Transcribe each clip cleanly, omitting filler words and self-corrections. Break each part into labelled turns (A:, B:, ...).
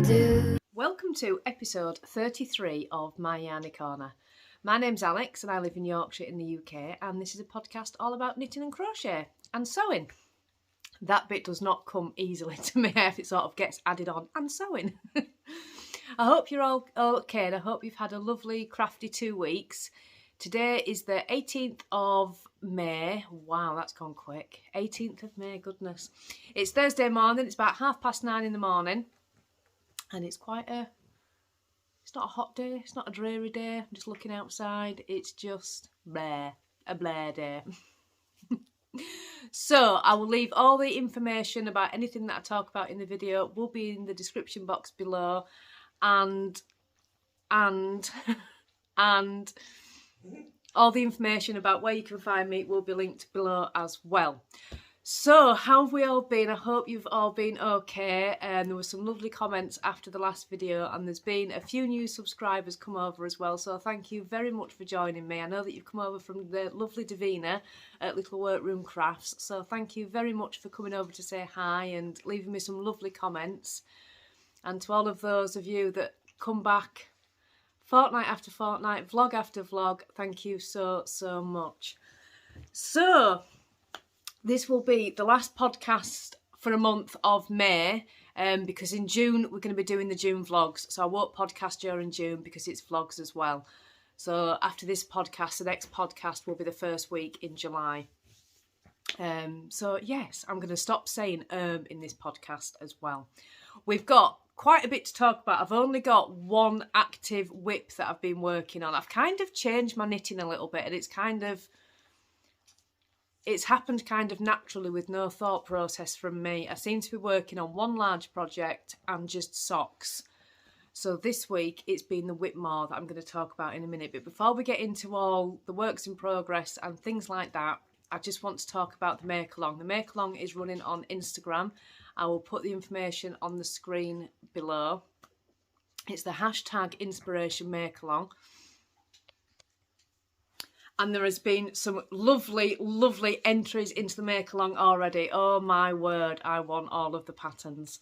A: do.
B: Welcome to episode 33 of My Yarny Corner. My name's Alex and I live in Yorkshire in the UK, and this is a podcast all about knitting and crochet and sewing. That bit does not come easily to me if it sort of gets added on, and sewing. I hope you're all okay and I hope you've had a lovely crafty 2 weeks. Today is the 18th of May. Wow, that's gone quick. 18th of May, goodness. It's Thursday morning, it's about 9:30 in the morning. And it's it's not a hot day, it's not a dreary day. I'm just looking outside. It's just a Blair day. So I will leave all the information about anything that I talk about in the video will be in the description box below, and all the information about where you can find me will be linked below as well. So, how have we all been? I hope you've all been okay. There were some lovely comments after the last video, and there's been a few new subscribers come over as well. So thank you very much for joining me. I know that you've come over from the lovely Davina at Little Workroom Crafts. So thank you very much for coming over to say hi and leaving me some lovely comments. And to all of those of you that come back fortnight after fortnight, vlog after vlog, thank you so much. So this will be the last podcast for a month of May, because in June we're going to be doing the June vlogs. So I won't podcast during June because it's vlogs as well. So after this podcast, the next podcast will be the first week in July. So yes, I'm going to stop saying in this podcast as well. We've got quite a bit to talk about. I've only got one active whip that I've been working on. I've kind of changed my knitting a little bit, and it's happened kind of naturally with no thought process from me. I seem to be working on one large project and just socks. So this week it's been the Whitmoor that I'm going to talk about in a minute. But before we get into all the works in progress and things like that, I just want to talk about the make-along. The make-along is running on Instagram. I will put the information on the screen below. It's the hashtag inspiration make-along. And there has been some lovely, lovely entries into the make-along already. Oh my word, I want all of the patterns.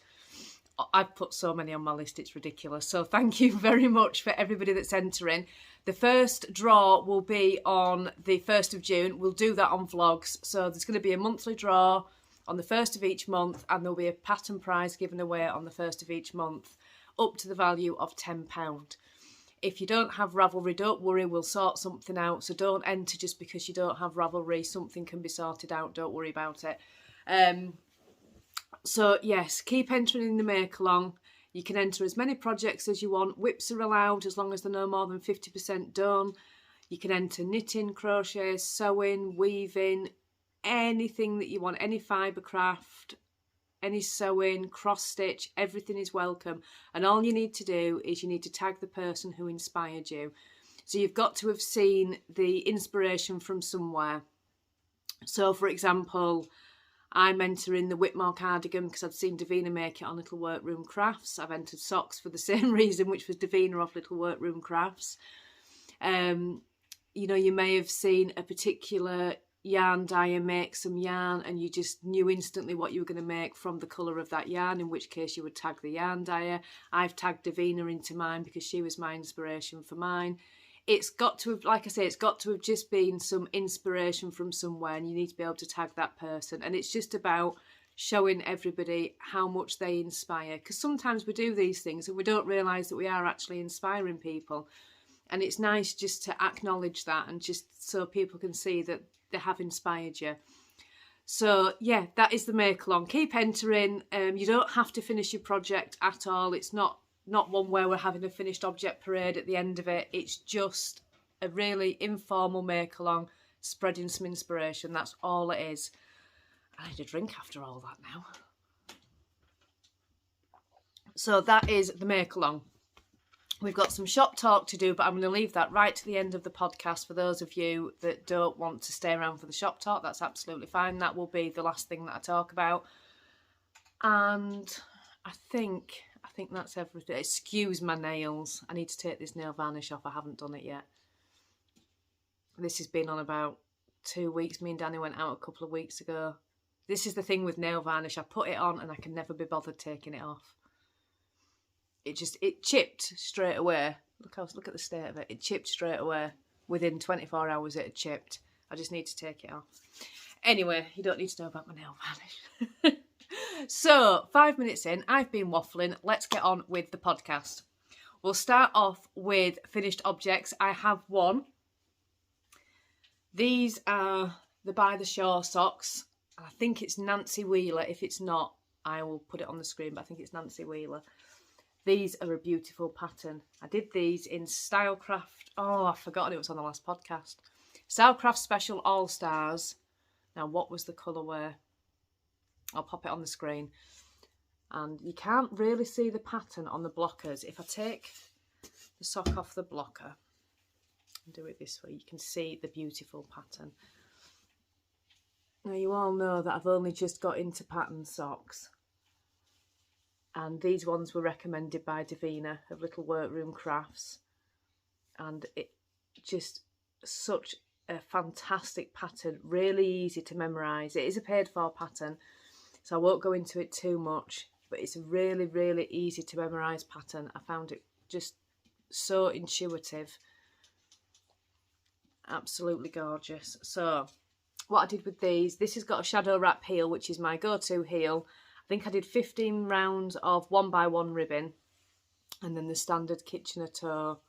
B: I've put so many on my list, it's ridiculous. So thank you very much for everybody that's entering. The first draw will be on the 1st of June. We'll do that on vlogs. So there's going to be a monthly draw on the 1st of each month, and there'll be a pattern prize given away on the 1st of each month, up to the value of £10. If you don't have Ravelry, don't worry, we'll sort something out. So don't enter just because you don't have Ravelry. Something can be sorted out, don't worry about it. So yes, keep entering in the make-along. You can enter as many projects as you want. Whips are allowed as long as they're no more than 50% done. You can enter knitting, crochet, sewing, weaving, anything that you want, any fibre craft, any sewing, cross stitch, everything is welcome. And all you need to do is you need to tag the person who inspired you. So you've got to have seen the inspiration from somewhere. So for example, I'm entering the Whitmoor cardigan because I've seen Davina make it on Little Workroom Crafts. I've entered socks for the same reason, which was Davina off Little Workroom Crafts. You know, you may have seen a particular yarn dyer make some yarn and you just knew instantly what you were going to make from the colour of that yarn, in which case you would tag the yarn dyer. I've tagged Davina into mine because she was my inspiration for mine. It's got to have, like I say, it's got to have just been some inspiration from somewhere, and you need to be able to tag that person. And it's just about showing everybody how much they inspire, because sometimes we do these things and we don't realise that we are actually inspiring people. And it's nice just to acknowledge that, and just so people can see that they have inspired you. So yeah, that is the make-along. Keep entering. You don't have to finish your project at all. It's not one where we're having a finished object parade at the end of it. It's just a really informal make-along, spreading some inspiration. That's all it is. I need a drink after all that now. So that is the make-along. We've got some shop talk to do, but I'm going to leave that right to the end of the podcast for those of you that don't want to stay around for the shop talk. That's absolutely fine. That will be the last thing that I talk about. And I think that's everything. Excuse my nails. I need to take this nail varnish off. I haven't done it yet. This has been on about 2 weeks. Me and Danny went out a couple of weeks ago. This is the thing with nail varnish. I put it on and I can never be bothered taking it off. it chipped straight away. Look at the state of it. It chipped straight away. Within 24 hours it had chipped. I just need to take it off. Anyway, you don't need to know about my nail varnish. So, 5 minutes in, I've been waffling. Let's get on with the podcast. We'll start off with finished objects. I have one. These are the By the Shore socks. I think it's Nancy Wheeler. If it's not, I will put it on the screen, but I think it's Nancy Wheeler. These are a beautiful pattern. I did these in Stylecraft. Oh, I've forgotten it was on the last podcast. Stylecraft Special All Stars. Now, what was the colourway? I'll pop it on the screen. And you can't really see the pattern on the blockers. If I take the sock off the blocker and do it this way, you can see the beautiful pattern. Now, you all know that I've only just got into pattern socks. And these ones were recommended by Davina of Little Workroom Crafts. And it just such a fantastic pattern, really easy to memorise. It is a paid for pattern, so I won't go into it too much, but it's a really, really easy to memorise pattern. I found it just so intuitive. Absolutely gorgeous. So what I did with these, this has got a shadow wrap heel, which is my go-to heel. I think I did 15 rounds of 1x1 ribbon, and then the standard Kitchener toe.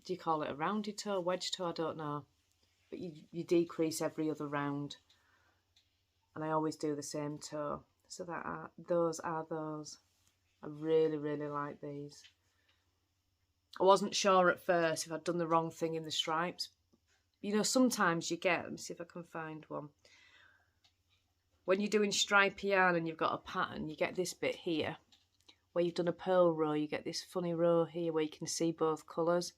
B: Do you call it a rounded toe, wedge toe? I don't know. But you decrease every other round. And I always do the same toe. So those are those. I really, really like these. I wasn't sure at first if I'd done the wrong thing in the stripes. You know, sometimes you get, let me see if I can find one. When you're doing stripy yarn and you've got a pattern, you get this bit here. Where you've done a pearl row, you get this funny row here where you can see both colours.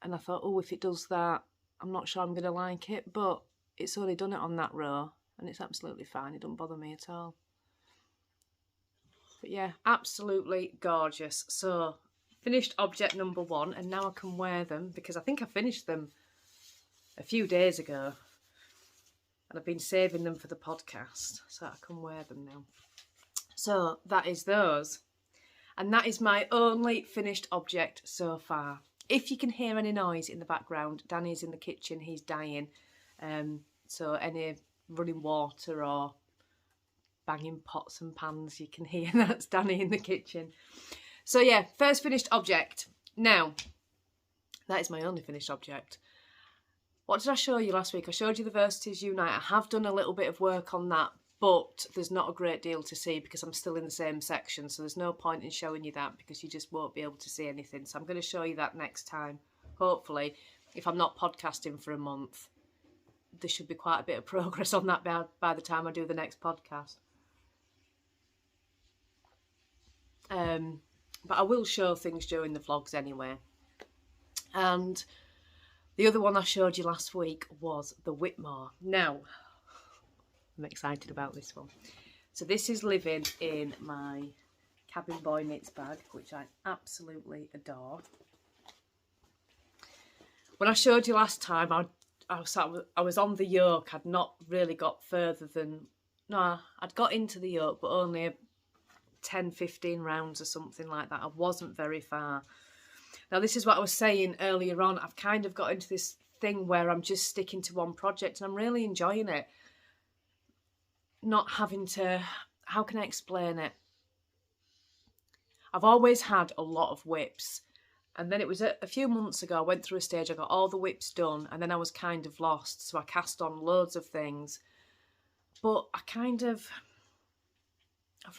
B: And I thought, oh, if it does that, I'm not sure I'm going to like it, but it's only done it on that row, and it's absolutely fine. It doesn't bother me at all. But yeah, absolutely gorgeous. So, finished object number one, and now I can wear them, because I think I finished them a few days ago, and I've been saving them for the podcast, so I can wear them now. So, that is those. And that is my only finished object so far. If you can hear any noise in the background, Danny's in the kitchen, he's dying. So any running water or banging pots and pans you can hear, that's Danny in the kitchen. So yeah, first finished object. Now, that is my only finished object. What did I show you last week? I showed you the Versities Unite. I have done a little bit of work on that, but there's not a great deal to see because I'm still in the same section, so there's no point in showing you that because you just won't be able to see anything. So I'm going to show you that next time. Hopefully, if I'm not podcasting for a month, there should be quite a bit of progress on that by the time I do the next podcast. But I will show things during the vlogs anyway. And the other one I showed you last week was the Whitmoor. Now, I'm excited about this one. So this is living in my Cabin Boy Knits bag, which I absolutely adore. When I showed you last time, I was on the yoke. I'd not really got further than... No, I'd got into the yoke, but only 10, 15 rounds or something like that. I wasn't very far. Now, this is what I was saying earlier on. I've kind of got into this thing where I'm just sticking to one project and I'm really enjoying it. Not having to... How can I explain it? I've always had a lot of whips. And then it was a few months ago, I went through a stage, I got all the whips done, and then I was kind of lost. So I cast on loads of things. But I've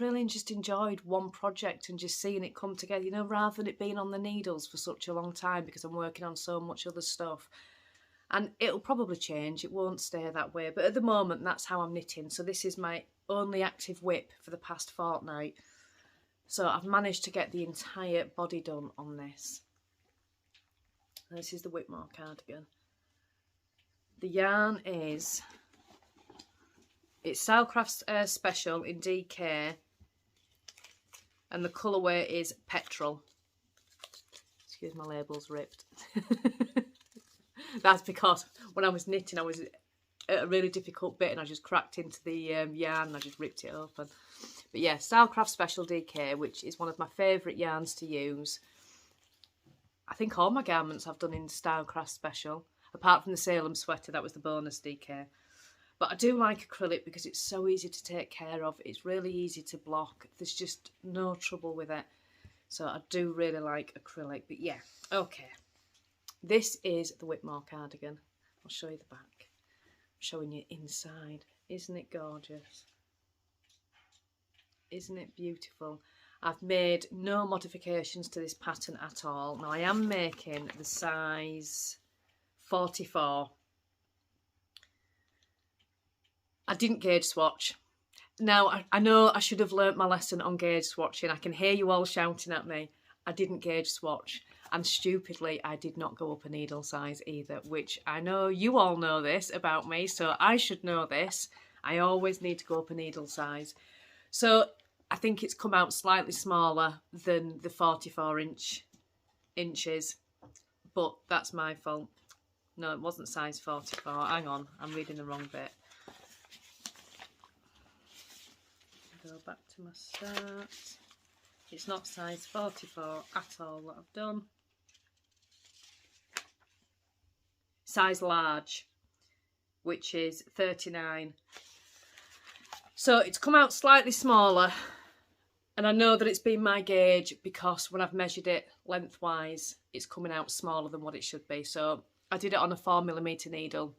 B: really just enjoyed one project and just seeing it come together, you know, rather than it being on the needles for such a long time because I'm working on so much other stuff. And it'll probably change, it won't stay that way. But at the moment, that's how I'm knitting. So this is my only active whip for the past fortnight. So I've managed to get the entire body done on this. This is the Whitmoor cardigan. The yarn is... It's Stylecraft Special in DK. And the colourway is Petrol. Excuse my label's ripped. That's because when I was knitting, I was at a really difficult bit and I just cracked into the yarn and I just ripped it open. But yeah, Stylecraft Special DK, which is one of my favourite yarns to use. I think all my garments I've done in Stylecraft Special, apart from the Salem sweater, that was the bonus DK. But I do like acrylic because it's so easy to take care of. It's really easy to block. There's just no trouble with it. So I do really like acrylic. But yeah, okay. This is the Whitmoor cardigan. I'll show you the back. I'm showing you inside. Isn't it gorgeous? Isn't it beautiful? I've made no modifications to this pattern at all. Now I am making the size 44. I didn't gauge swatch. Now, I know I should have learnt my lesson on gauge swatching. I can hear you all shouting at me. I didn't gauge swatch. And stupidly, I did not go up a needle size either, which I know you all know this about me, so I should know this. I always need to go up a needle size. So I think it's come out slightly smaller than the 44 inches, but that's my fault. No, it wasn't size 44. Hang on, I'm reading the wrong bit. Go back to my start. It's not size 44 at all that I've done. Size large, which is 39. So it's come out slightly smaller, and I know that it's been my gauge because when I've measured it lengthwise, it's coming out smaller than what it should be. So I did it on a 4mm needle,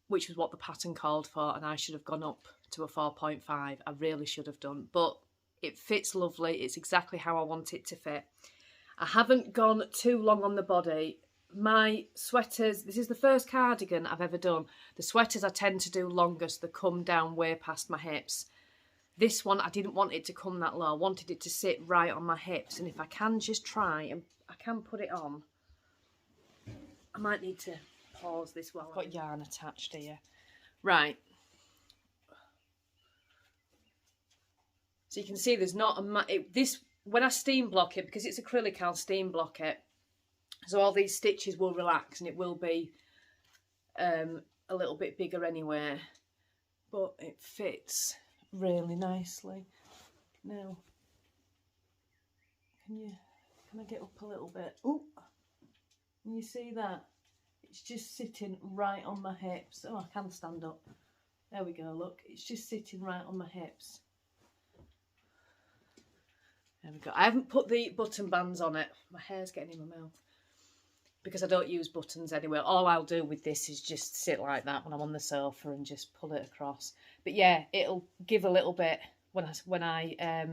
B: which was what the pattern called for, and I should have gone up to a 4.5. I really should have done, but it fits lovely. It's exactly how I want it to fit. I haven't gone too long on the body. My sweaters, this is the first cardigan I've ever done. The sweaters I tend to do longer, so they come down way past my hips. This one, I didn't want it to come that low. I wanted it to sit right on my hips, and if I can just try, and I can put it on. I might need to pause this while I've got yarn attached here. Right. So you can see there's not a... when I steam block it, because it's acrylic, I'll steam block it. So all these stitches will relax and it will be a little bit bigger anyway. But it fits really nicely. Now, can I get up a little bit? Oh, can you see that? It's just sitting right on my hips. Oh, I can stand up. There we go, look. It's just sitting right on my hips. There we go. I haven't put the button bands on it. My hair's getting in my mouth. Because I don't use buttons anyway. All I'll do with this is just sit like that when I'm on the sofa and just pull it across. But yeah, it'll give a little bit when I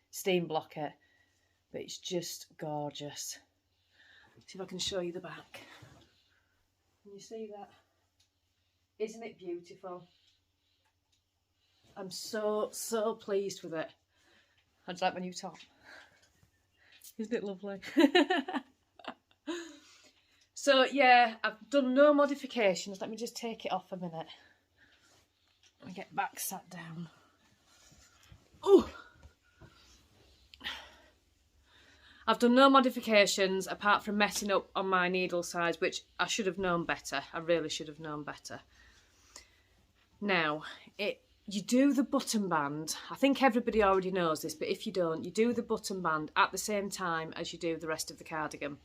B: steam block it. But it's just gorgeous. See if I can show you the back. Can you see that? Isn't it beautiful? I'm so pleased with it. How'd you like my new top? Isn't it lovely? So yeah, I've done no modifications. Let me just take it off a minute. Let me get back sat down. Oh, I've done no modifications apart from messing up on my needle size, which I should have known better. I really should have known better. Now, you do the button band. I think everybody already knows this, but if you don't, you do the button band at the same time as you do the rest of the cardigan.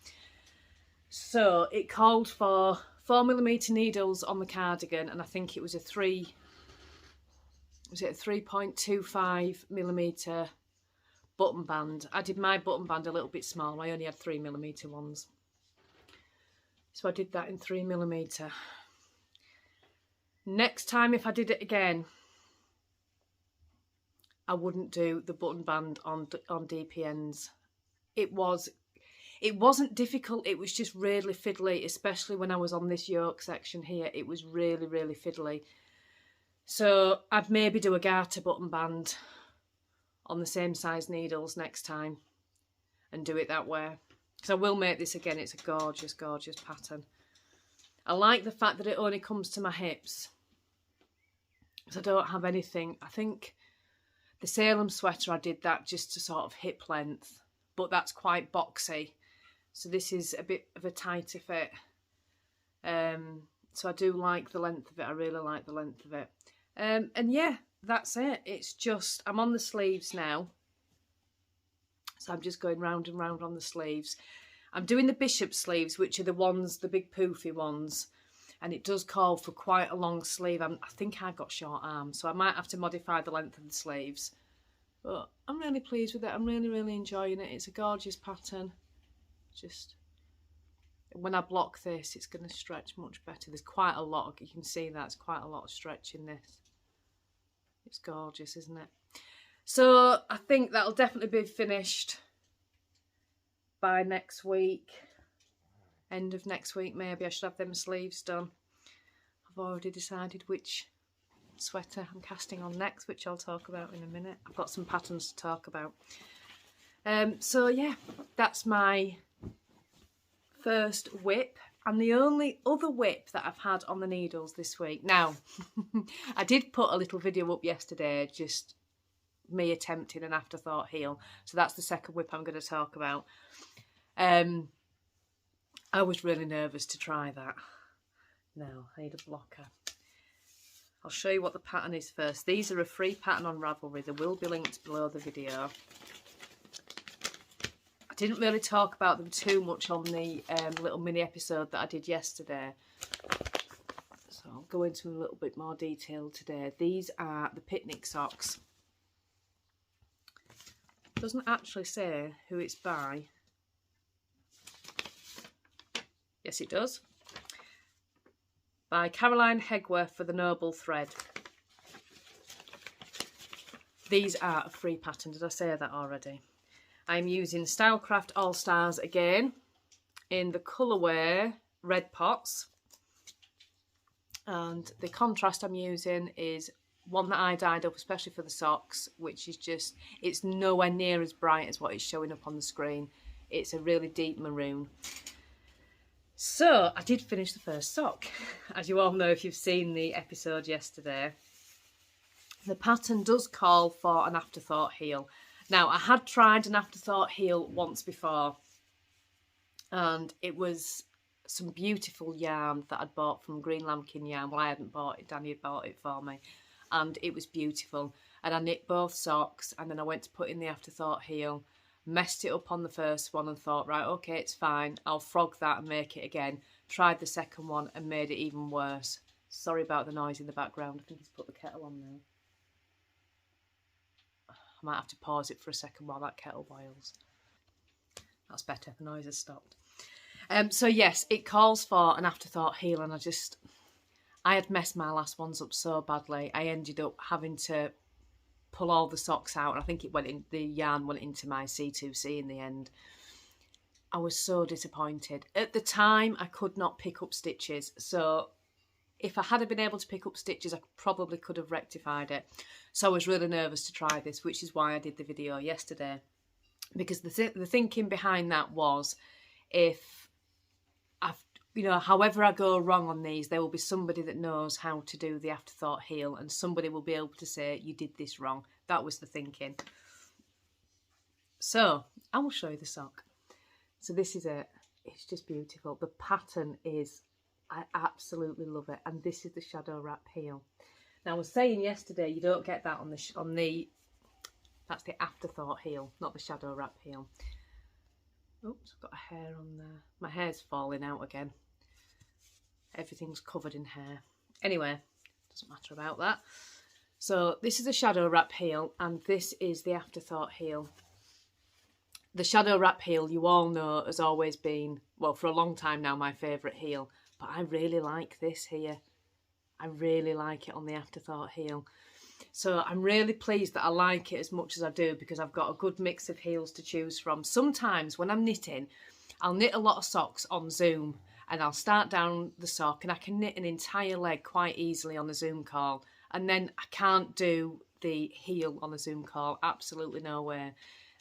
B: So it called for 4mm needles on the cardigan, and I think it was a 3.25mm button band. I did my button band a little bit small. I only had 3mm ones. So I did that in 3mm. Next time, if I did it again, I wouldn't do the button band on DPNs. It wasn't difficult, it was just really fiddly, especially when I was on this yoke section here. It was really fiddly. So I'd maybe do a garter button band on the same size needles next time and do it that way. Because I will make this again. It's a gorgeous pattern. I like the fact that it only comes to my hips, because I don't have anything. I think the Salem sweater, I did that just to sort of hip length, but that's quite boxy. So this is a bit of a tighter fit. So I do like the length of it. I really like the length of it. And yeah, that's it. It's just, I'm on the sleeves now. So I'm just going round and round on the sleeves. I'm doing the bishop sleeves, which are the ones, the big poofy ones. And it does call for quite a long sleeve. I think I've got short arms, so I might have to modify the length of the sleeves. But I'm really pleased with it. I'm really, really enjoying it. It's a gorgeous pattern. Just, when I block this, it's going to stretch much better. There's quite a lot, you can see that, it's quite a lot of stretch in this. It's gorgeous, isn't it? So I think that'll definitely be finished by next week. End of next week maybe. I should have them sleeves done. I've already decided which sweater I'm casting on next, which I'll talk about in a minute. I've got some patterns to talk about. So yeah, that's my first whip, and the only other whip that I've had on the needles this week. Now, I did put a little video up yesterday, just me attempting an afterthought heel. So that's the second whip I'm going to talk about. I was really nervous to try that. Now, I need a blocker. I'll show you what the pattern is first. These are a free pattern on Ravelry. They will be linked below the video. I didn't really talk about them too much on the little mini episode that I did yesterday. So I'll go into a little bit more detail today. These are the picnic socks. It doesn't actually say who it's by. Yes, it does. By Caroline Hegworth for the Noble Thread. These are a free pattern. Did I say that already? I'm using Stylecraft All Stars again in the colourway Red Pots. And the contrast I'm using is one that I dyed up especially for the socks, which is just, it's nowhere near as bright as what is showing up on the screen. It's a really deep maroon. So I did finish the first sock. As you all know if you've seen the episode yesterday, the pattern does call for an afterthought heel. Now, I had tried an afterthought heel once before, and it was some beautiful yarn that I'd bought from Green Lambkin Yarn. Well, I hadn't bought it, Danny had bought it for me, and it was beautiful. And I knit both socks, and then I went to put in the afterthought heel, messed it up on the first one and thought, right, okay, it's fine, I'll frog that and make it again. Tried the second one and made it even worse. Sorry about the noise in the background. I think he's put the kettle on now. I might have to pause it for a second while that kettle boils. That's better, the noise has stopped. So yes, it calls for an afterthought heel, and I had messed my last ones up so badly. I ended up having to pull all the socks out, and I think the yarn went into my C2C in the end. I was so disappointed. At the time, I could not pick up stitches, so if I had been able to pick up stitches, I probably could have rectified it. So I was really nervous to try this, which is why I did the video yesterday, because the thinking behind that was, if however I go wrong on these, there will be somebody that knows how to do the afterthought heel, and somebody will be able to say, you did this wrong. That was the thinking. So, I will show you the sock. So this is it. It's just beautiful. The pattern is, I absolutely love it. And this is the shadow wrap heel. Now, I was saying yesterday, you don't get that on the that's the afterthought heel, not the shadow wrap heel. Oops, I've got a hair on there. My hair's falling out again. Everything's covered in hair. Anyway, doesn't matter about that. So this is a shadow wrap heel, and this is the afterthought heel. The shadow wrap heel, you all know, has always been, well, for a long time now, my favourite heel. But I really like this here. I really like it on the afterthought heel. So I'm really pleased that I like it as much as I do, because I've got a good mix of heels to choose from. Sometimes when I'm knitting, I'll knit a lot of socks on Zoom, and I'll start down the sock and I can knit an entire leg quite easily on a Zoom call. And then I can't do the heel on a Zoom call, absolutely no way.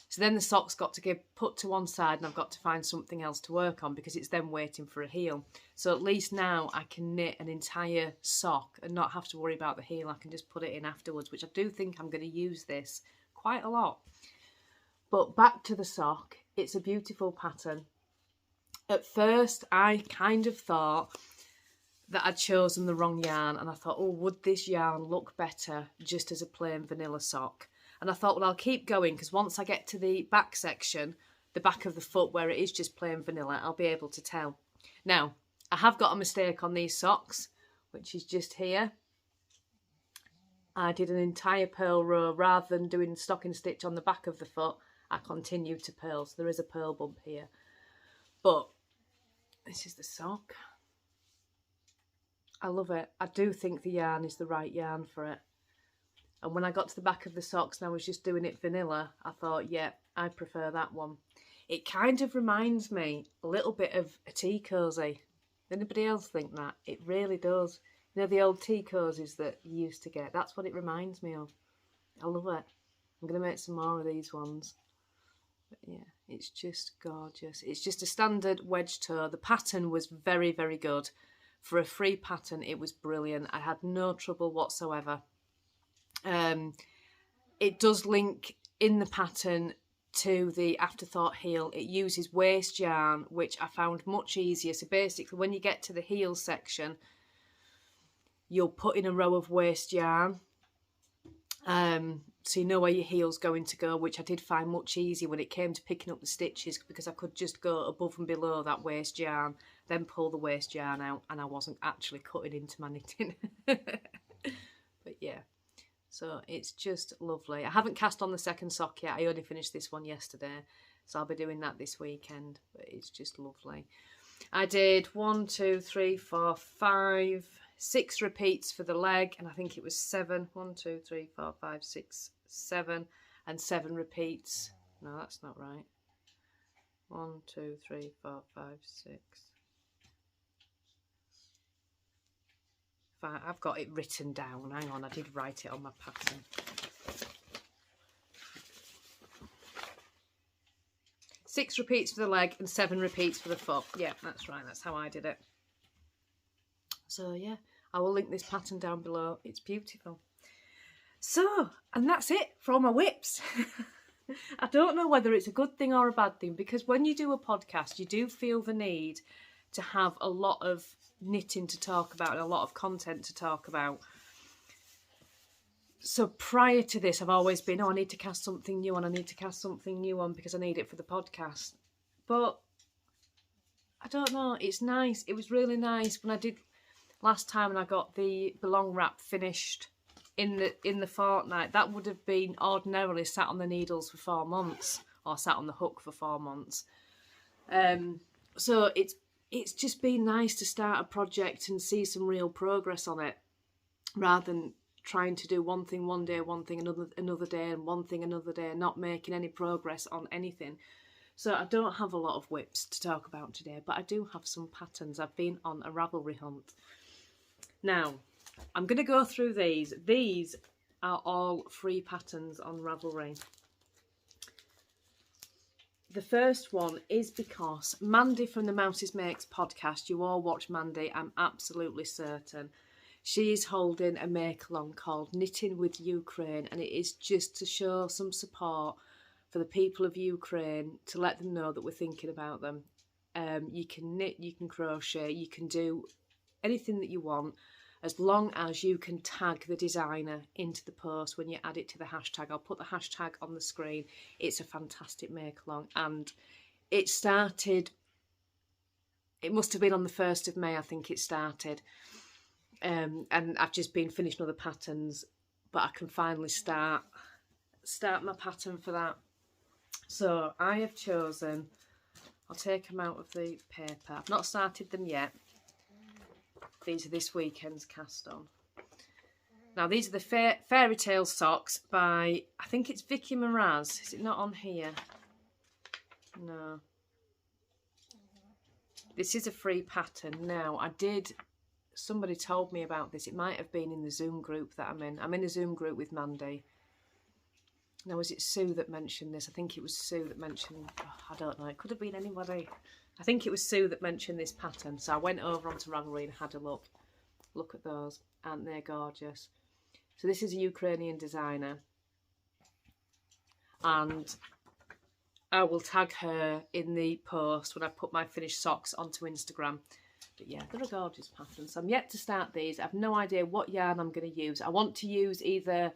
B: So then the sock's got to get put to one side, and I've got to find something else to work on, because it's then waiting for a heel. So at least now I can knit an entire sock and not have to worry about the heel. I can just put it in afterwards, which I do think I'm going to use this quite a lot. But back to the sock, it's a beautiful pattern. At first I kind of thought that I'd chosen the wrong yarn, and I thought, oh, would this yarn look better just as a plain vanilla sock? And I thought, well, I'll keep going, because once I get to the back section, the back of the foot where it is just plain vanilla, I'll be able to tell. Now, I have got a mistake on these socks, which is just here. I did an entire purl row rather than doing stocking stitch on the back of the foot. I continued to purl, so there is a purl bump here. But this is the sock. I love it. I do think the yarn is the right yarn for it. And when I got to the back of the socks and I was just doing it vanilla, I thought, yeah, I prefer that one. It kind of reminds me a little bit of a tea cosy. Anybody else think that? It really does. You know, the old tea cozies that you used to get? That's what it reminds me of. I love it. I'm going to make some more of these ones. But yeah, it's just gorgeous. It's just a standard wedge toe. The pattern was very, very good. For a free pattern, it was brilliant. I had no trouble whatsoever. It does link in the pattern to the afterthought heel. It uses waste yarn, which I found much easier. So basically, when you get to the heel section, you'll put in a row of waste yarn. So you know where your heel's going to go, which I did find much easier when it came to picking up the stitches, because I could just go above and below that waste yarn, then pull the waste yarn out, and I wasn't actually cutting into my knitting. But yeah, so it's just lovely. I haven't cast on the second sock yet. I only finished this one yesterday, so I'll be doing that this weekend, but it's just lovely. I did 1, 2, 3, 4, 5, 6 repeats for the leg, and I think it was 7. 1, 2, 3, 4, 5, 6, 7, and 7 repeats. No, that's not right. 1, 2, 3, 4, 5, 6. I've got it written down. Hang on, I did write it on my pattern. 6 repeats for the leg and 7 repeats for the foot. Yeah, that's right. That's how I did it. So yeah, I will link this pattern down below. It's beautiful. So, and that's it for all my whips. I don't know whether it's a good thing or a bad thing, because when you do a podcast, you do feel the need to have a lot of knitting to talk about and a lot of content to talk about. So prior to this, I've always been, oh, I need to cast something new on, I need to cast something new on because I need it for the podcast. But I don't know, it's nice. It was really nice when I did last time and I got the belong wrap finished in the fortnight. That would have been ordinarily sat on the needles for 4 months, or sat on the hook for 4 months. So it's just been nice to start a project and see some real progress on it, rather than trying to do one thing one day, one thing another day, and one thing another day, not making any progress on anything. So I don't have a lot of whips to talk about today, but I do have some patterns. I've been on a Ravelry hunt. Now, I'm going to go through these. These are all free patterns on Ravelry. The first one is because Mandy from the Mousseux Makes podcast, you all watch Mandy, I'm absolutely certain. She's holding a make-along called Knitting with Ukraine, and it is just to show some support for the people of Ukraine, to let them know that we're thinking about them. You can knit, you can crochet, you can do anything that you want, as long as you can tag the designer into the post when you add it to the hashtag. I'll put the hashtag on the screen. It's a fantastic make-along, and it started, it must have been on the 1st of May, I think it started. And I've just been finishing other patterns, but I can finally start my pattern for that. So I have chosen, I'll take them out of the paper. I've not started them yet. These are this weekend's cast on. Now these are the Fairy Tale socks by, I think it's Vicky Mraz. Is it not on here? No. This is a free pattern. Now somebody told me about this. It might have been in the Zoom group that I'm in. I'm in a Zoom group with Mandy. Now, was it Sue that mentioned this? I think it was Sue that mentioned, I don't know, it could have been anybody. I think it was Sue that mentioned this pattern. So I went over onto Ravelry and had a look. Look at those. Aren't they gorgeous? So this is a Ukrainian designer. And I will tag her in the post when I put my finished socks onto Instagram. But yeah, they're a gorgeous pattern. So I'm yet to start these. I have no idea what yarn I'm going to use. I want to use either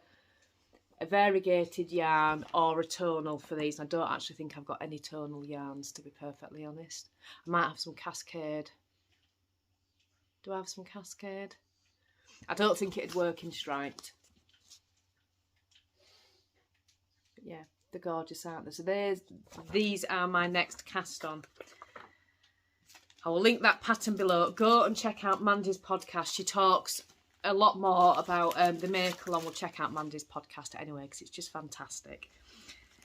B: a variegated yarn or a tonal for these. I don't actually think I've got any tonal yarns, to be perfectly honest. I might have some cascade. Do I have some cascade? I don't think it'd work in striped. But yeah, they're gorgeous, aren't they? So these are my next cast on. I will link that pattern below. Go and check out Mandy's podcast. She talks a lot more about the make along. We'll check out Mandy's podcast anyway, because it's just fantastic.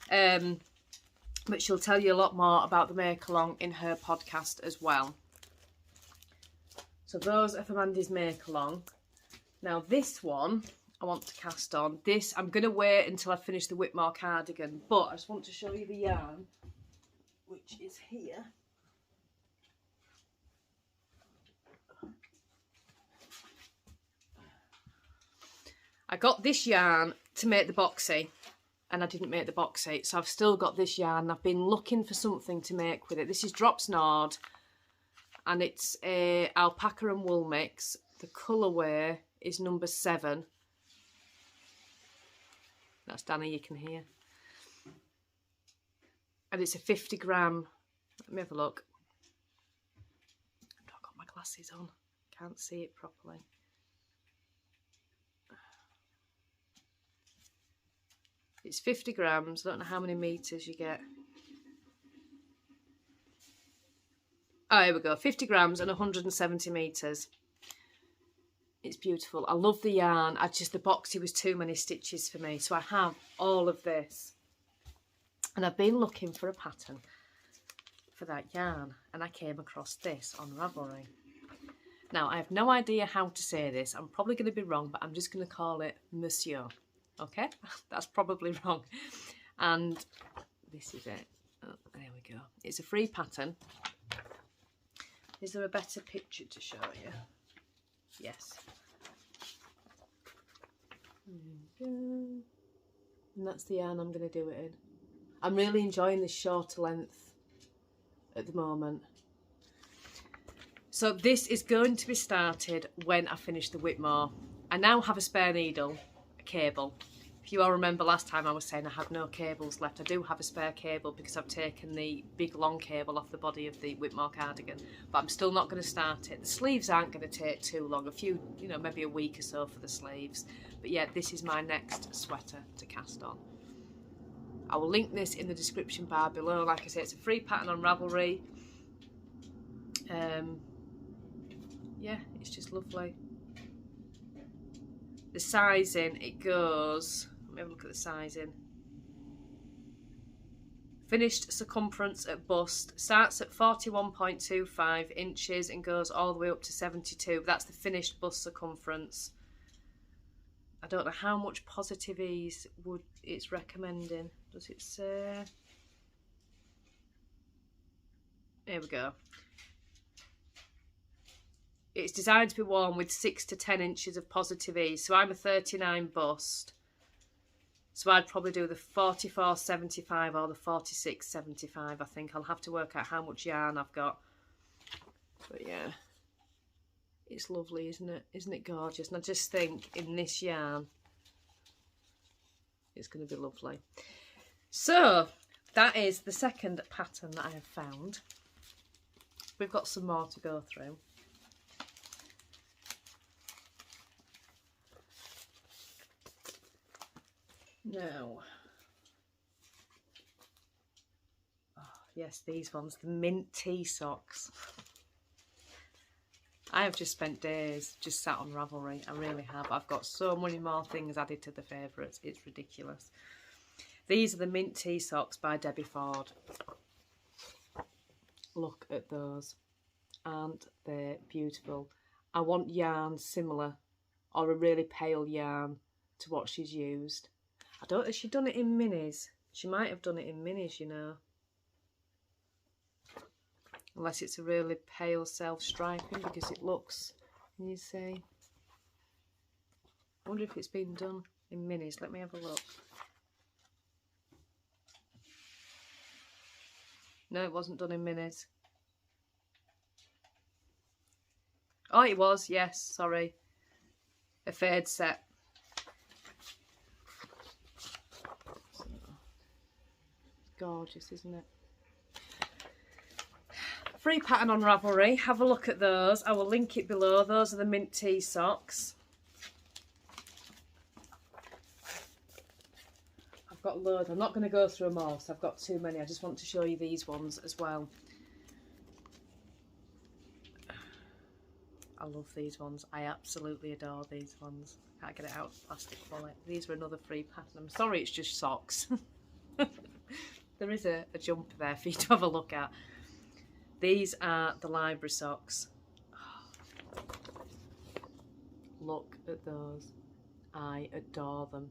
B: But she'll tell you a lot more about the make along in her podcast as well. So those are for Mandy's make along. Now this one I want to cast on. This I'm going to wait until I finish the Whitmoor cardigan, but I just want to show you the yarn, which is here. I got this yarn to make the boxy, and I didn't make the boxy, so I've still got this yarn. I've been looking for something to make with it. This is Drops Nord, and it's a alpaca and wool mix. The colourway is number 7. That's Danny, you can hear. And it's a 50 gram. Let me have a look. I've not got my glasses on. Can't see it properly. It's 50 grams. I don't know how many metres you get. Oh, here we go. 50 grams and 170 metres. It's beautiful. I love the yarn. The boxy was too many stitches for me. So I have all of this. And I've been looking for a pattern for that yarn. And I came across this on Ravelry. Now, I have no idea how to say this. I'm probably going to be wrong, but I'm just going to call it Mousseux. Okay, that's probably wrong. And this is it. Oh, there we go. It's a free pattern. Is there a better picture to show you? Yes. There we go. And that's the yarn I'm going to do it in. I'm really enjoying this shorter length at the moment. So this is going to be started when I finish the Whitmoor. I now have a spare needle. Cable. If you all remember last time I was saying I had no cables left. I do have a spare cable because I've taken the big long cable off the body of the Whitmoor cardigan, but I'm still not going to start it. The sleeves aren't going to take too long, a few, you know, maybe a week or so for the sleeves. But yeah, this is my next sweater to cast on. I will link this in the description bar below. Like I say, it's a free pattern on Ravelry. Yeah, it's just lovely. The sizing, it goes, let me have a look at the sizing. Finished circumference at bust starts at 41.25 inches and goes all the way up to 72. That's the finished bust circumference. I don't know how much positive ease it's recommending. Does it say? There we go. It's designed to be worn with 6 to 10 inches of positive ease. So I'm a 39 bust. So I'd probably do the 44.75 or the 46.75. I think I'll have to work out how much yarn I've got. But yeah, it's lovely, isn't it? Isn't it gorgeous? And I just think in this yarn, it's going to be lovely. So that is the second pattern that I have found. We've got some more to go through. Now, oh, yes, these ones, the mint tea socks. I have just spent days just sat on Ravelry. I really have. I've got so many more things added to the favourites. It's ridiculous. These are the mint tea socks by Debbie Ford. Look at those. Aren't they beautiful? I want yarn similar or a really pale yarn to what she's used. I don't know if she's done it in minis. She might have done it in minis, you know. Unless it's a really pale self-striping, because it looks, can you see? I wonder if it's been done in minis. Let me have a look. No, it wasn't done in minis. Oh, it was, yes, sorry. A fade set. Gorgeous, isn't it? Free pattern on Ravelry. Have a look at those. I will link it below. Those are the mint tea socks. I've got loads. I'm not going to go through them all, so I've got too many. I just want to show you these ones as well. I love these ones. I absolutely adore these ones. Can't get it out of plastic wallet. These were another free pattern. I'm sorry, it's just socks. There is a jumper there for you to have a look at. These are the library socks. Oh, look at those. I adore them.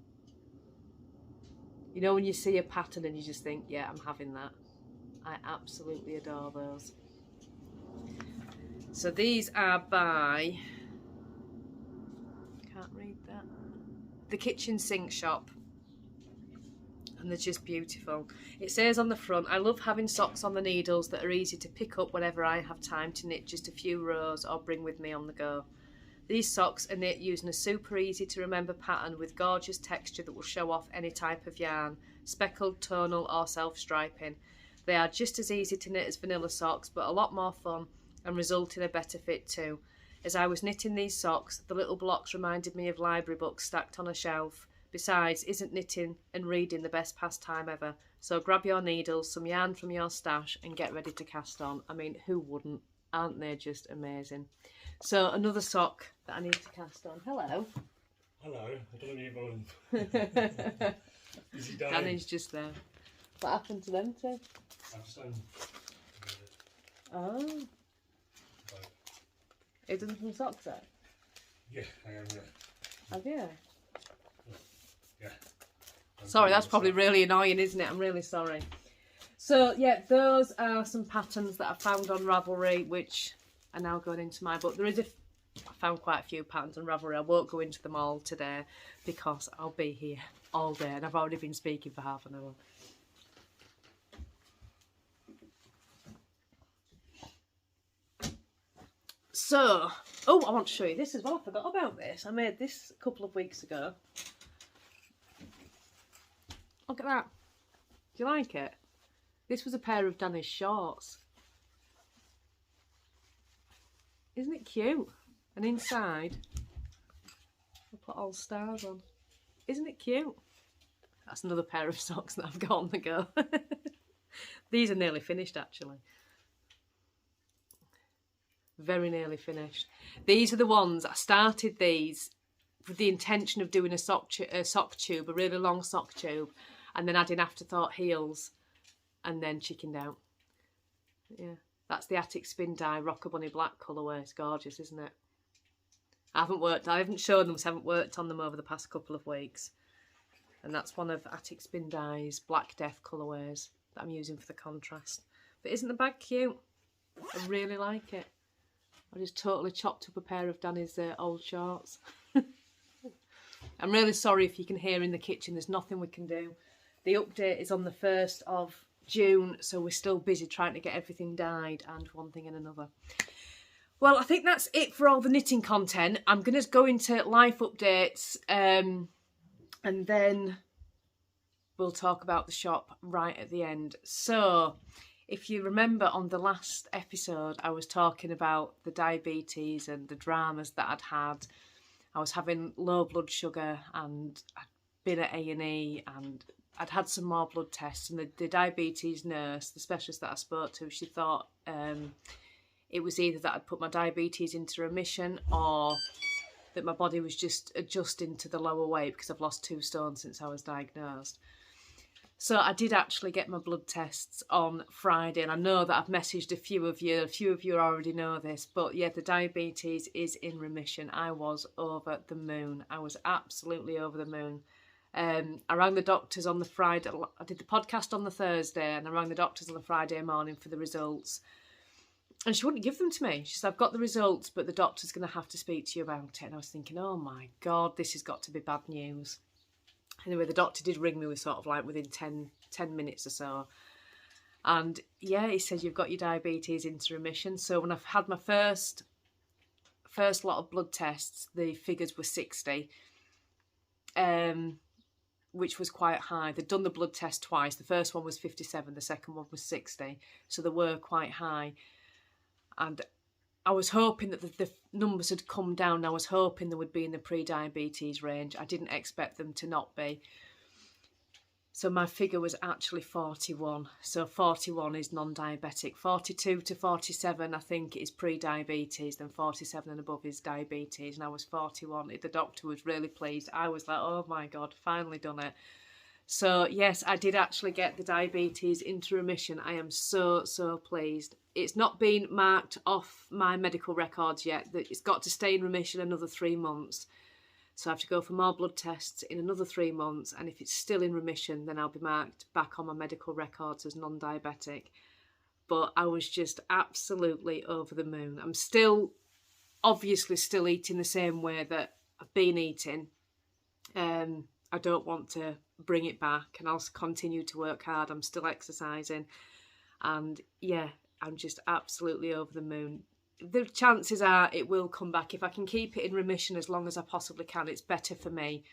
B: You know when you see a pattern and you just think, yeah, I'm having that. I absolutely adore those. So these are by, can't read that, the Kitchen Sink Shop. And they're just beautiful. It says on the front, I love having socks on the needles that are easy to pick up whenever I have time to knit just a few rows or bring with me on the go. These socks are knit using a super easy to remember pattern with gorgeous texture that will show off any type of yarn, speckled, tonal or self-striping. They are just as easy to knit as vanilla socks, but a lot more fun and result in a better fit too. As I was knitting these socks, the little blocks reminded me of library books stacked on a shelf. Besides, isn't knitting and reading the best pastime ever? So grab your needles, some yarn from your stash and get ready to cast on. I mean, who wouldn't? Aren't they just amazing? So another sock that I need to cast on. Hello.
A: Hello, I don't need one. Is he dying?
B: Danny's just there. What happened to them two?
A: I've just done.
B: Oh.
A: Right.
B: It done some socks out?
A: Yeah, I am, yeah.
B: Have you?
A: Yeah.
B: Sorry, that's probably really annoying, isn't it? I'm really sorry. So, yeah, those are some patterns that I found on Ravelry, which are now going into my book. I found quite a few patterns on Ravelry. I won't go into them all today because I'll be here all day and I've already been speaking for half an hour. So, oh, I want to show you this as well. I forgot about this. I made this a couple of weeks ago. Look at that. Do you like it? This was a pair of Danny's shorts. Isn't it cute? And inside, I put all stars on. Isn't it cute? That's another pair of socks that I've got on the go. These are nearly finished, actually. Very nearly finished. These are the ones, I started these with the intention of doing a sock tube, a really long sock tube, and then adding afterthought heels, and then chickened out. Yeah, that's the Attic Spin Dye Rocker Bunny Black colourway. It's gorgeous, isn't it? I haven't shown them, so I haven't worked on them over the past couple of weeks. And that's one of Attic Spin Dye's Black Death colourways that I'm using for the contrast. But isn't the bag cute? I really like it. I just totally chopped up a pair of Danny's old shorts. I'm really sorry if you can hear in the kitchen. There's nothing we can do. The update is on the 1st of June, so we're still busy trying to get everything dyed and one thing and another. Well, I think that's it for all the knitting content. I'm going to go into life updates and then we'll talk about the shop right at the end. So, if you remember on the last episode, I was talking about the diabetes and the dramas that I'd had. I was having low blood sugar and I'd been at A&E and I'd had some more blood tests, and the diabetes nurse, the specialist that I spoke to, she thought it was either that I'd put my diabetes into remission or that my body was just adjusting to the lower weight because I've lost 2 stone since I was diagnosed. So I did actually get my blood tests on Friday, and I know that I've messaged a few of you already know this, but yeah, the diabetes is in remission. I was over the moon. I was absolutely over the moon. I rang the doctors on the Friday. I did the podcast on the Thursday, and I rang the doctors on the Friday morning for the results. And she wouldn't give them to me. She said, I've got the results, but the doctor's going to have to speak to you about it. And I was thinking, oh my God, this has got to be bad news. Anyway, the doctor did ring me with sort of like within 10 minutes or so. And yeah, he said, you've got your diabetes into remission. So when I've had my first first lot of blood tests, the figures were 60, which was quite high. They'd done the blood test twice. The first one was 57, the second one was 60. So they were quite high. And I was hoping that the numbers had come down. I was hoping they would be in the pre-diabetes range. I didn't expect them to not be. So my figure was actually 41. So 41 is non-diabetic. 42 to 47, I think, is pre-diabetes. Then 47 and above is diabetes. And I was 41. The doctor was really pleased. I was like, oh my God, finally done it. So yes, I did actually get the diabetes into remission. I am so, so pleased. It's not been marked off my medical records yet. It's got to stay in remission another 3 months. So I have to go for more blood tests in another 3 months. And if it's still in remission, then I'll be marked back on my medical records as non-diabetic. But I was just absolutely over the moon. I'm still, obviously still eating the same way that I've been eating. I don't want to bring it back, and I'll continue to work hard. I'm still exercising. And yeah, I'm just absolutely over the moon. The chances are it will come back. If I can keep it in remission as long as I possibly can, it's better for me.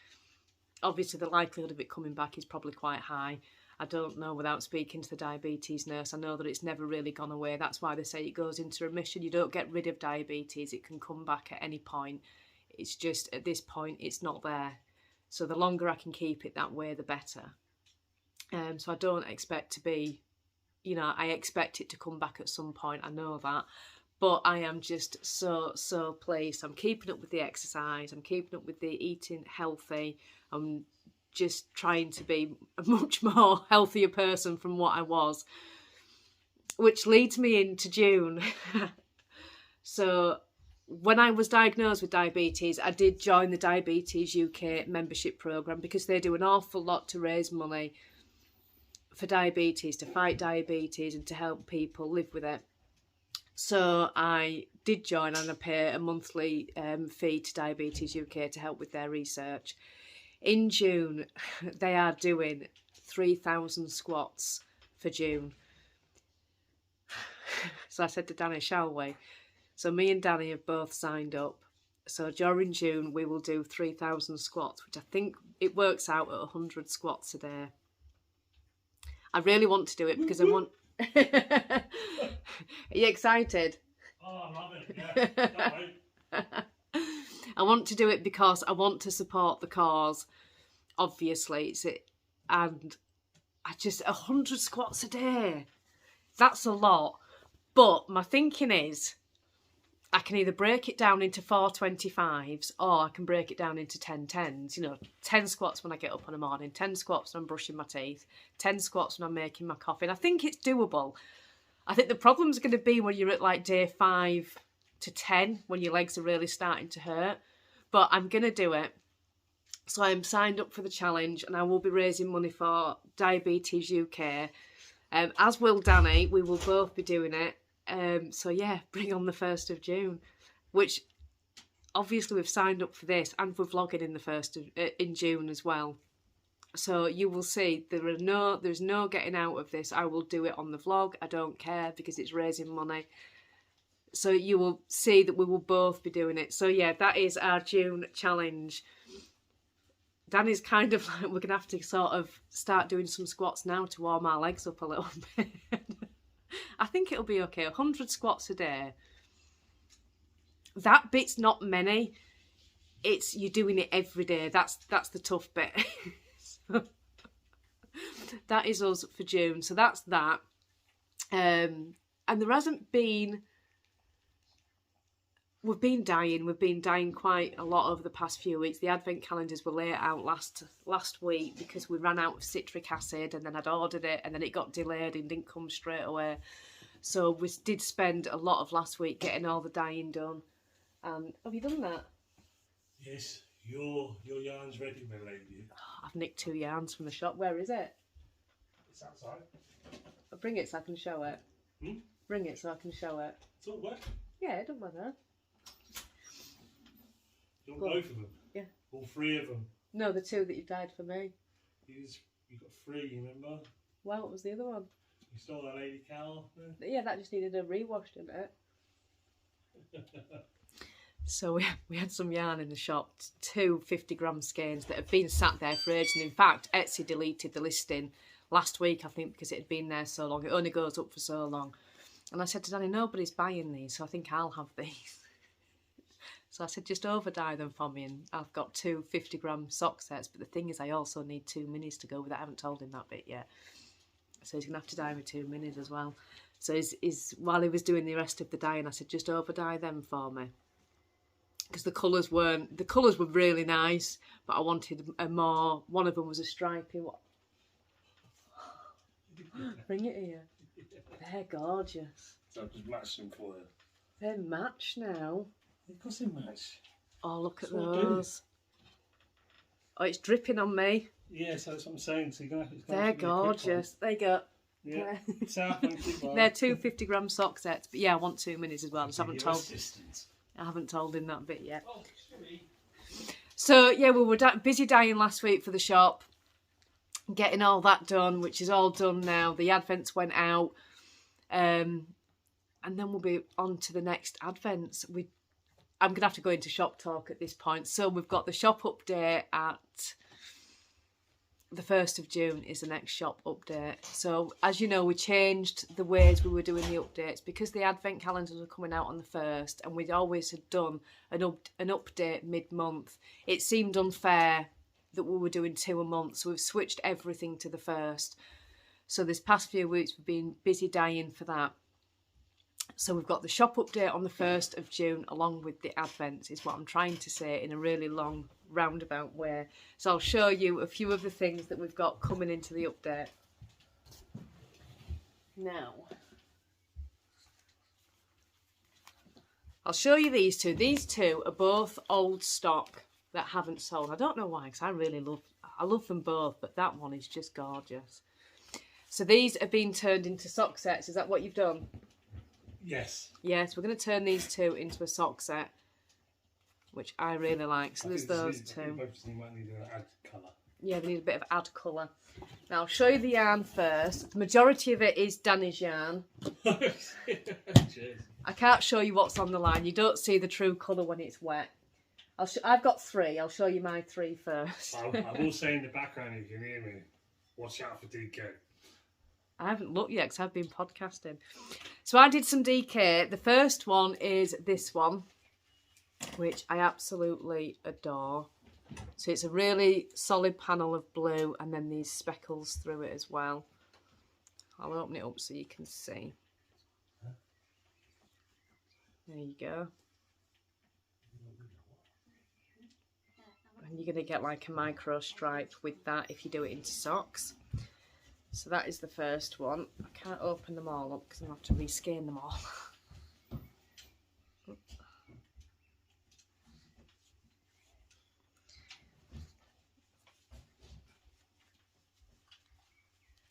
B: Obviously, the likelihood of it coming back is probably quite high. I don't know without speaking to the diabetes nurse. I know that it's never really gone away. That's why they say it goes into remission. You don't get rid of diabetes. It can come back at any point. It's just at this point, it's not there. So the longer I can keep it that way, the better. So I don't expect to be, you know, I expect it to come back at some point. I know that. But I am just so, so pleased. I'm keeping up with the exercise. I'm keeping up with the eating healthy. I'm just trying to be a much more healthier person from what I was. Which leads me into June. So when I was diagnosed with diabetes, I did join the Diabetes UK membership programme because they do an awful lot to raise money for diabetes, to fight diabetes and to help people live with it. So I did join, and I pay a monthly fee to Diabetes UK to help with their research. In June, they are doing 3,000 squats for June. So I said to Danny, shall we? So me and Danny have both signed up. So during June, we will do 3,000 squats, which I think it works out at 100 squats a day. I really want to do it because I want... Are you excited?
A: Oh, I love it, yeah. Can't wait.
B: I want to do it because I want to support the cause, obviously. And I just, 100 squats a day, that's a lot. But my thinking is, I can either break it down into 4 25s or I can break it down into 10 10s. You know, 10 squats when I get up in the morning, 10 squats when I'm brushing my teeth, 10 squats when I'm making my coffee. And I think it's doable. I think the problem's going to be when you're at like day 5 to 10, when your legs are really starting to hurt. But I'm going to do it. So I'm signed up for the challenge, and I will be raising money for Diabetes UK. As will Danny. We will both be doing it. So yeah, bring on the 1st of June, which obviously we've signed up for this, and we're vlogging in June as well. So you will see there's no getting out of this. I will do it on the vlog. I don't care because it's raising money. So you will see that we will both be doing it. So yeah, that is our June challenge. Danny's kind of like, we're going to have to sort of start doing some squats now to warm our legs up a little bit. I think it'll be okay. 100 squats a day. That bit's not many. It's you're doing it every day. That's the tough bit. So, that is us for June. So that's that. And there hasn't been... We've been dying quite a lot over the past few weeks. The advent calendars were late out last week because we ran out of citric acid, and then I'd ordered it and then it got delayed and didn't come straight away. So we did spend a lot of last week getting all the dyeing done. Have you done that?
A: Yes, your yarn's ready, my lady.
B: Oh, I've nicked 2 yarns from the shop. Where is it?
A: It's outside.
B: I'll bring it so I can show it. Bring it so I can show it.
A: It's all wet.
B: Yeah, it doesn't matter.
A: You want both of them?
B: Yeah.
A: All 3 of them?
B: No, the 2 that you dyed for me.
A: You got 3, you remember?
B: Well, what was the other one?
A: You stole that lady cowl?
B: Yeah, that just needed a rewash, didn't it? So we had some yarn in the shop, 2 50-gram skeins that have been sat there for ages. And in fact, Etsy deleted the listing last week, I think, because it had been there so long. It only goes up for so long. And I said to Danny, nobody's buying these, so I think I'll have these. So I said, just over dye them for me, and I've got 2 50-gram sock sets. But the thing is, I also need 2 minis to go with it. I haven't told him that bit yet. So he's going to have to dye with 2 minis as well. So while he was doing the rest of the dyeing, I said, just over dye them for me. Because the colours were really nice, but I wanted a more, one of them was a stripy one. Bring it here. They're gorgeous.
A: So I've just matched them for you.
B: They're matched now.
A: Of course they match.
B: Oh, look at
A: That's what I
B: those. Oh, it's dripping on me.
A: Yeah, so that's what I'm saying. So
B: They're gorgeous. There you go.
A: Yeah.
B: They're 2 50-gram sock sets, but yeah, I want 2 minis as well. I haven't told him that bit yet. So yeah, we were busy dyeing last week for the shop, getting all that done, which is all done now. The advents went out, and then we'll be on to the next advents. I'm gonna have to go into shop talk at this point. So we've got the shop update at the 1st of June is the next shop update. So as you know, we changed the ways we were doing the updates because the advent calendars were coming out on the 1st, and we'd always had done an update mid-month. It seemed unfair that we were doing 2 a month, so we've switched everything to the 1st. So this past few weeks we've been busy dyeing for that. So we've got the shop update on the 1st of June along with the advents, is what I'm trying to say in a really long roundabout way. So I'll show you a few of the things that we've got coming into the update. Now, I'll show you these two. These two are both old stock that haven't sold. I don't know why, because I love them both, but that one is just gorgeous. So these are being turned into sock sets. Is that what you've done?
A: Yes.
B: Yes, we're going to turn these two into a sock set, which I really like. So there's those two.
A: I think you might need to add colour.
B: Yeah, we need a bit of add colour. Now, I'll show you the yarn first. The majority of it is Danny's yarn. I can't show you what's on the line. You don't see the true colour when it's wet. I've got 3. I'll show you my 3 first.
A: I will say in the background, if you can hear me, watch out for DK.
B: I haven't looked yet because I've been podcasting. So I did some DK. The first one is this one, which I absolutely adore. So it's a really solid panel of blue and then these speckles through it as well. I'll open it up so you can see. There you go. And you're going to get like a micro stripe with that if you do it into socks. So that is the first one. I can't open them all up because I'm going to have to reskein them all.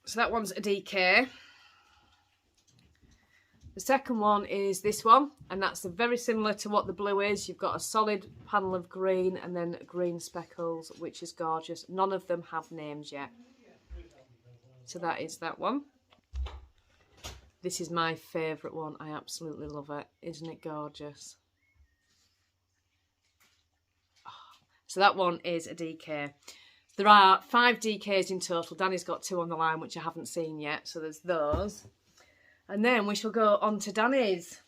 B: So that one's a DK. The second one is this one, and that's very similar to what the blue is. You've got a solid panel of green and then green speckles, which is gorgeous. None of them have names yet. So that is that one. This is my favourite one. I absolutely love it. Isn't it gorgeous? So that one is a DK. There are 5 DKs in total. Danny's got 2 on the line, which I haven't seen yet. So there's those. And then we shall go on to Danny's.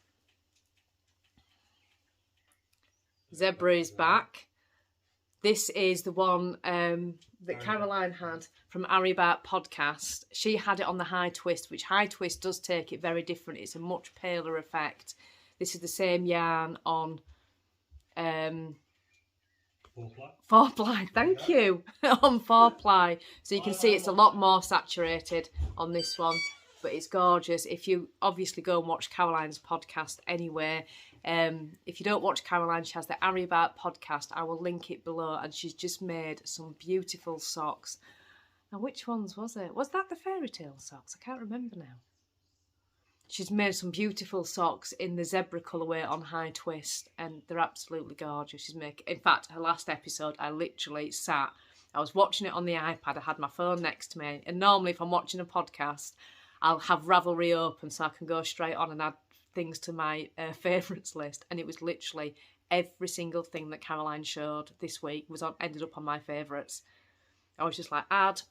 B: Zebra is back. This is the one that Caroline had from Aribat podcast. She had it on the high twist, which high twist does take it very different. It's a much paler effect. This is the same yarn on 4-ply. Thank you. On 4-ply. So you can see it's a lot more saturated on this one, but it's gorgeous. If you obviously go and watch Caroline's podcast anyway, if you don't watch Caroline, she has the Aribat podcast. I will link it below, and she's just made some beautiful socks. Now, which ones was it? Was that the fairy tale socks? I can't remember now. She's made some beautiful socks in the zebra colourway on high twist, and they're absolutely gorgeous. In fact, her last episode, I literally I was watching it on the iPad. I had my phone next to me, and normally if I'm watching a podcast, I'll have Ravelry open so I can go straight on and add things to my favourites list, and it was literally every single thing that Caroline showed this week ended up on my favourites. I was just like, add,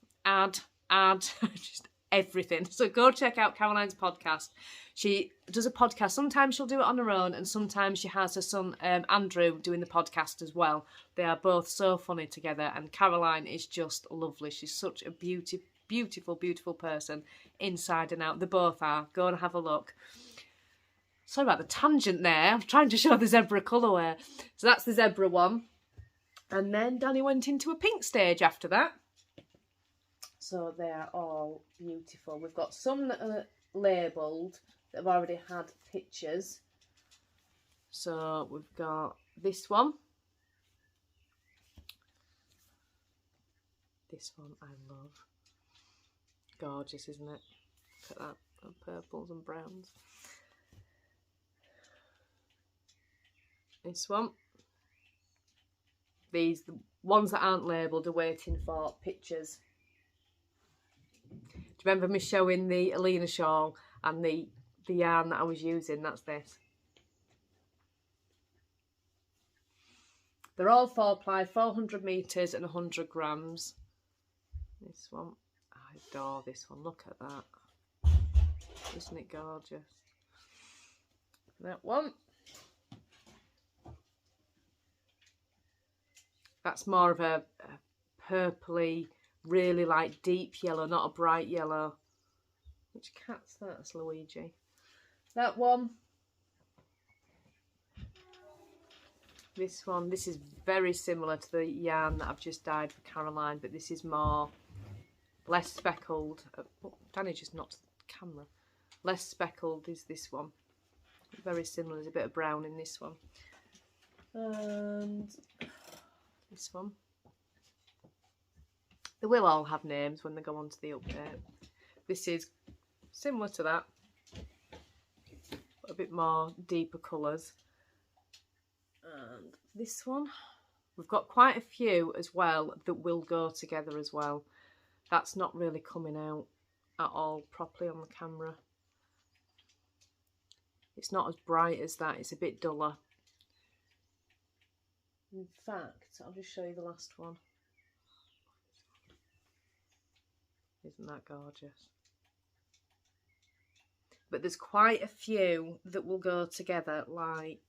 B: just everything. So go check out Caroline's podcast. She does a podcast. Sometimes she'll do it on her own, and sometimes she has her son Andrew doing the podcast as well. They are both so funny together, and Caroline is just lovely. She's such a beautiful, beautiful person, inside and out. They both are. Go and have a look. Sorry about the tangent there. I'm trying to show the zebra colourway. So that's the zebra one. And then Danny went into a pink stage after that. So they are all beautiful. We've got some that are labelled that have already had pictures. So we've got this one. This one I love. Gorgeous, isn't it? Look at that. And purples and browns. This one. The ones that aren't labelled are waiting for pictures. Do you remember me showing the Alina shawl and the yarn that I was using? That's this. They're all 4-ply, 400 metres and 100 grams. This one, I adore this one. Look at that. Isn't it gorgeous? That one. That's more of a purpley, really like deep yellow, not a bright yellow. Which cat's that? That's Luigi. That one. This one. This is very similar to the yarn that I've just dyed for Caroline, but this is less speckled. Oh, Danny just knocked the camera. Less speckled is this one. Very similar. There's a bit of brown in this one. And this one. They will all have names when they go on to the update. This is similar to that, but a bit more deeper colours. And this one, we've got quite a few as well that will go together as well. That's not really coming out at all properly on the camera. It's not as bright as that, it's a bit duller. In fact, I'll just show you the last one. Isn't that gorgeous? But there's quite a few that will go together, like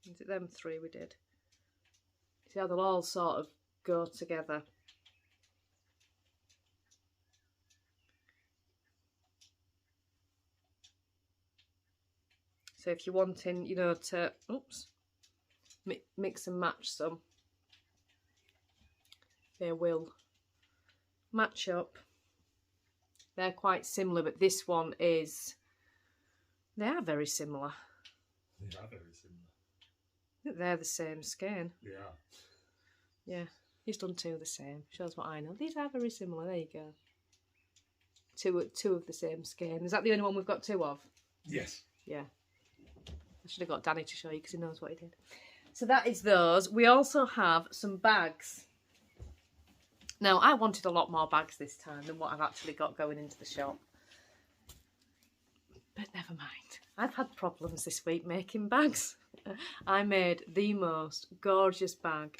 B: is it them three we did? See how they'll all sort of go together. So if you're wanting, you know, to mix and match some, they will match up. They're quite similar, but this one is, they are very similar.
A: They are very similar.
B: I think they're the same skein.
A: Yeah.
B: Yeah, he's done two the same. Shows what I know. These are very similar. There you go. Two of the same skein. Is that the only one we've got two of?
A: Yes.
B: Yeah. I should have got Danny to show you because he knows what he did. So that is those. We also have some bags. Now, I wanted a lot more bags this time than what I've actually got going into the shop. But never mind. I've had problems this week making bags. I made the most gorgeous bag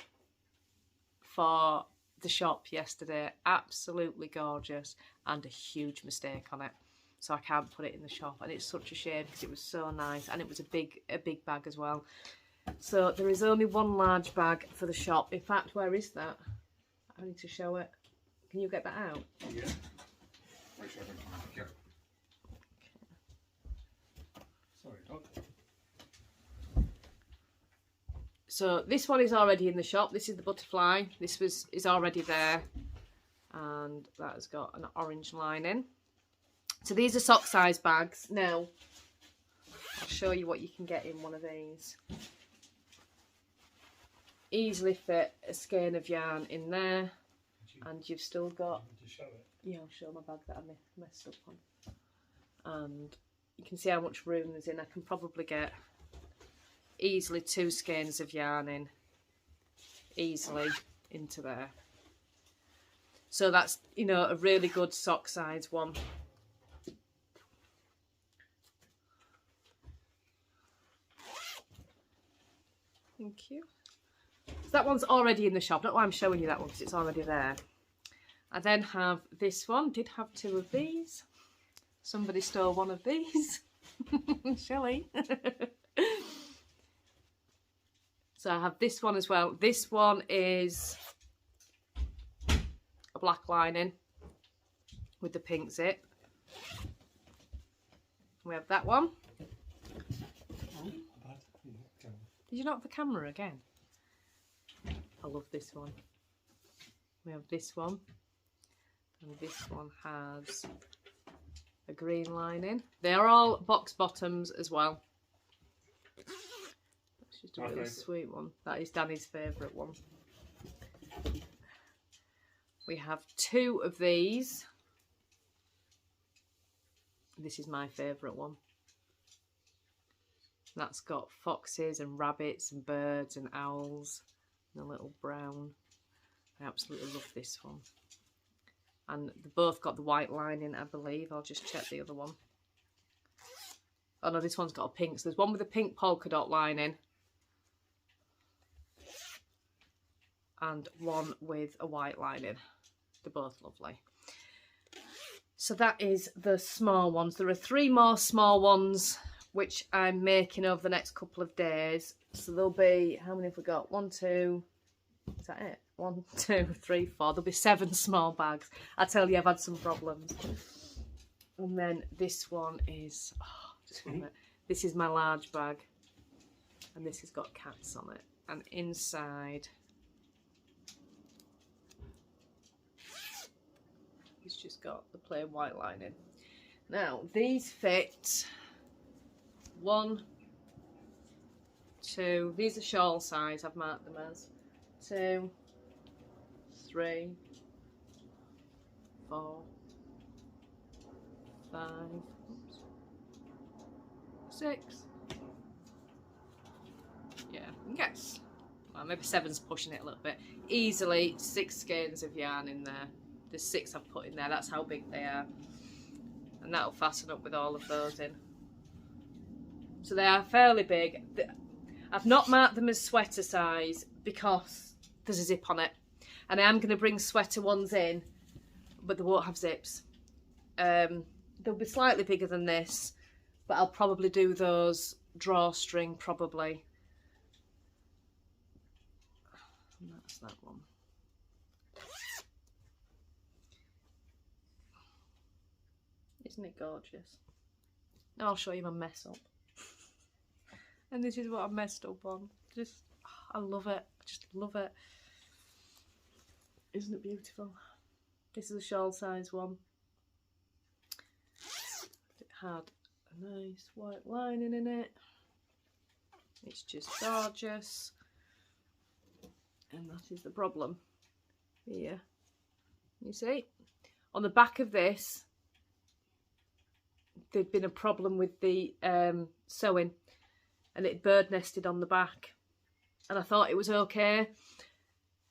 B: for the shop yesterday. Absolutely gorgeous. And a huge mistake on it. So I can't put it in the shop. And it's such a shame because it was so nice. And it was a big bag as well. So there is only one large bag for the shop. In fact, where is that? I need to show it. Can you get that out?
A: Yeah. Make sure I don't care. Sorry, dog.
B: So this one is already in the shop. This is the butterfly. This is already there. And that has got an orange lining. So these are sock size bags. Now, I'll show you what you can get in one of these. Easily fit a skein of yarn in there, and you've still got.
A: Show it.
B: Yeah, I'll show my bag that I messed up on. And you can see how much room there's in. I can probably get easily 2 skeins of yarn in, easily into there. So that's, you know, a really good sock size one. Thank you. So that one's already in the shop. Not why I'm showing you that one, because it's already there. I then have this one. Did have 2 of these. Somebody stole one of these. Shelley. So I have this one as well. This one is a black lining with the pink zip. We have that one. Did you knock the camera again? I love this one. We have this one. And this one has a green lining. They are all box bottoms as well. That's just a really sweet one. That is Danny's favourite one. We have 2 of these. This is my favourite one. That's got foxes and rabbits and birds and owls and a little brown. I absolutely love this one. And they both got the white lining, I believe. I'll just check the other one. Oh no, this one's got a pink. So there's one with a pink polka dot lining. And one with a white lining. They're both lovely. So that is the small ones. There are 3 more small ones which I'm making over the next couple of days. So there'll be, how many have we got? 1, 2, is that it? 1, 2, 3, 4. There'll be 7 small bags. I tell you, I've had some problems. And then this one is, this is my large bag. And this has got cats on it. And inside, it's just got the plain white lining. Now, these fit 1, 2, these are shawl size, I've marked them as 2, 3, 4, 5, 6. Yeah, yes. Well, maybe 7's pushing it a little bit. Easily 6 skeins of yarn in there. There's 6 I've put in there, that's how big they are. And that'll fasten up with all of those in. So they are fairly big. I've not marked them as sweater size because there's a zip on it. And I am going to bring sweater ones in, but they won't have zips. They'll be slightly bigger than this, but I'll probably do those drawstring probably. And that's that one. Isn't it gorgeous? Now I'll show you my mess up. And this is what I've messed up on. Just, I love it. I just love it. Isn't it beautiful? This is a shawl size one. It had a nice white lining in it. It's just gorgeous. And that is the problem here. You see? On the back of this, there'd been a problem with the sewing. And it bird nested on the back, and I thought it was okay,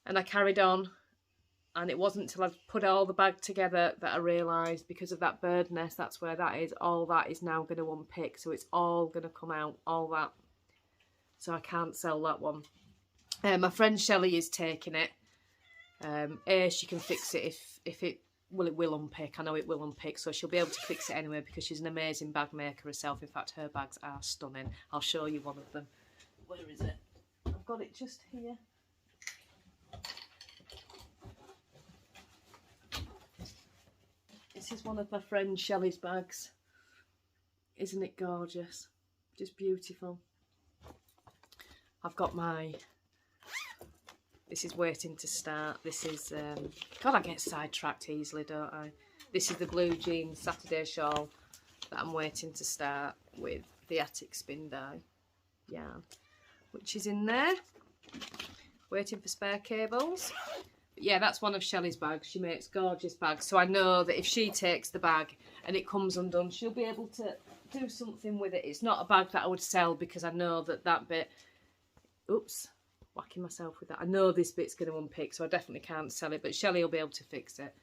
B: and I carried on, and it wasn't until I put all the bag together that I realised, because of that bird nest, that's where that is, all that is now going to unpick, so it's all going to come out, all that, so I can't sell that one. My friend Shelley is taking it. She can fix it if it will unpick. I know it will unpick, so she'll be able to fix it anyway because she's an amazing bag maker herself. In fact, her bags are stunning. I'll show you one of them. Where is it? I've got it just here. This is one of my friend Shelley's bags. Isn't it gorgeous? Just beautiful. I've got my... This is waiting to start. This is, God, I get sidetracked easily, don't I? This is the blue jeans Saturday shawl that I'm waiting to start with the Attic spin dye yarn, which is in there. Waiting for spare cables. But yeah, that's one of Shelley's bags. She makes gorgeous bags. So I know that if she takes the bag and it comes undone, she'll be able to do something with it. It's not a bag that I would sell because I know that bit... Oops. Whacking myself with that. I know this bit's going to unpick, so I definitely can't sell it, but Shelley will be able to fix it.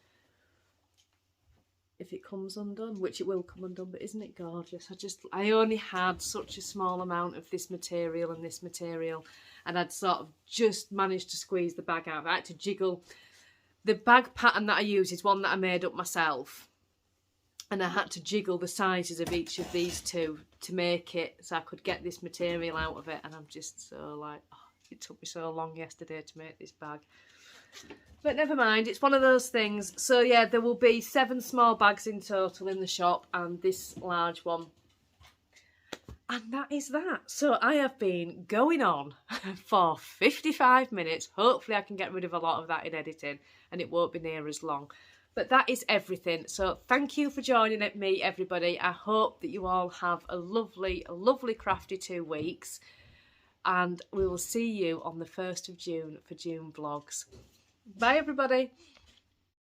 B: if it comes undone, which it will come undone, but isn't it gorgeous? I only had such a small amount of this material and this material, and I'd sort of just managed to squeeze the bag out. I had to jiggle. The bag pattern that I use is one that I made up myself, and I had to jiggle the sizes of each of these two to make it so I could get this material out of it, and I'm just so like, oh, it took me so long yesterday to make this bag. But never mind, it's one of those things. So yeah, there will be 7 small bags in total in the shop and this large one. And that is that. So I have been going on for 55 minutes. Hopefully I can get rid of a lot of that in editing and it won't be near as long. But that is everything. So thank you for joining me, everybody. I hope that you all have a lovely crafty 2 weeks. And we will see you on the 1st of June for June vlogs. Bye, everybody.